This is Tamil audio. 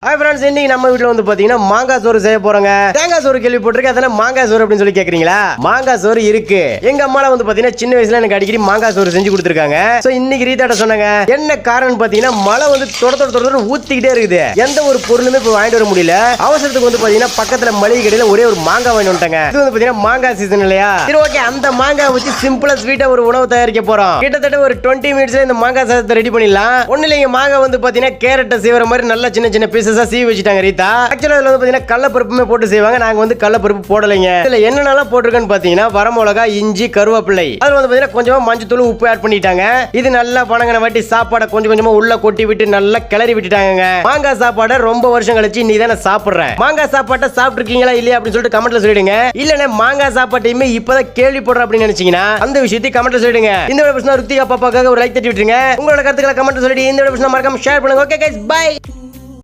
ஹாய் ஃப்ரெண்ட்ஸ், இன்னைக்கு நம்ம வீட்ல வந்து பாத்தீங்கன்னா மாங்காய் சோறு செய்ய போறோங்க. தேங்காய் சோறு கேள்விப்பட்டிருக்கேன், அதெல்லாம் மாங்காய் சோறு அப்படின்னு சொல்லி கேக்குறீங்களா? மாங்காய் சோறு இருக்கு. எங்க அம்மால வந்து பாத்தீங்கன்னா சின்ன வயசுல எனக்கு அடிக்கடி மாங்காய் சோறு செஞ்சு கொடுத்துருக்காங்க. சோ இன்னைக்கு ரீதாட்ட சொன்னாங்க. என்ன காரணம் பாத்தீங்கன்னா மழை வந்து தொட ஊத்திக்கிட்டே இருக்குது. எந்த ஒரு பொருளுமே இப்ப வாங்கிட்டு வர முடியல. அவசரத்துக்கு வந்து பாத்தீங்கன்னா பக்கத்துல மளிகை கடையில ஒரே ஒரு மாங்காய் வாங்கி வந்துட்டாங்க. இது வந்து பாத்தீங்கன்னா மாங்காய் சீசன் இல்லையா? சரி ஓகே, அந்த மாங்காய் வச்சு சிம்பிளா ஸ்வீட்டா ஒரு உணவு தயாரிக்க போறோம். கிட்டத்தட்ட ஒரு 20 மினிட்ஸ்ல இந்த மாங்காய் சாதத்தை ரெடி பண்ணிடலாம். ஒண்ணு இல்லைங்க, மாங்காய் வந்து பாத்தீங்கன்னா கேரட்டை சீவர மாதிரி நல்ல சின்ன சின்ன பீசஸா சீவி வச்சுட்டாங்க. ஆக்சுவலா இதுல வந்து பாத்தீங்கன்னா கடலைப்பருப்புமே போட்டு செய்வாங்க. நாங்க வந்து கடலைப்பருப்பு போடலைங்க. இதுல என்னென்னலாம் போட்டிருக்கேன்னு பாத்தீங்கன்னா வரமிளகா, இஞ்சி, கருவேப்பிலை, அதுல வந்து பாத்தீங்கன்னா கொஞ்சமா மஞ்சத்தூள், உப்பு ஆட் பண்ணிட்டாங்க. இது நல்லா வணங்கின வாட்டி சாப்பாடை கொஞ்சம் கொஞ்சமா உள்ள கொட்டி விட்டு நல்லா கிளறி விட்டுட்டாங்க. மாங்காய் சாப்பாடை ரொம்ப வருஷம் கழிச்சு இன்னைக்கு தான் நான் சாப்பிடுறேன். மாங்காய் சாப்பாட்டை சாப்பிட்டுருக்கீங்களா இல்லையா அப்படின்னு சொல்லிட்டு கமெண்ட்ல சொல்லிடுங்க. இல்லன்னா மாங்காய் சாப்பாட்டையுமே இப்பதான் கேள்விப்படுறேன் அப்படின்னு நினைச்சீங்கன்னா அந்த விஷயத்தை கமெண்ட்ல சொல்லிடுங்க. இந்த வீடியோ பிடிச்சா ருத்திகா பாப்பாக்காக ஒரு லைக் தட்டி விட்டுருங்க. உங்களோட கருத்துக்களை கமெண்ட்ல சொல்லிட்டு இந்த வீடியோ பிடிச்சா மறக்காம ஷேர் பண்ணுங்க. Okay guys, by.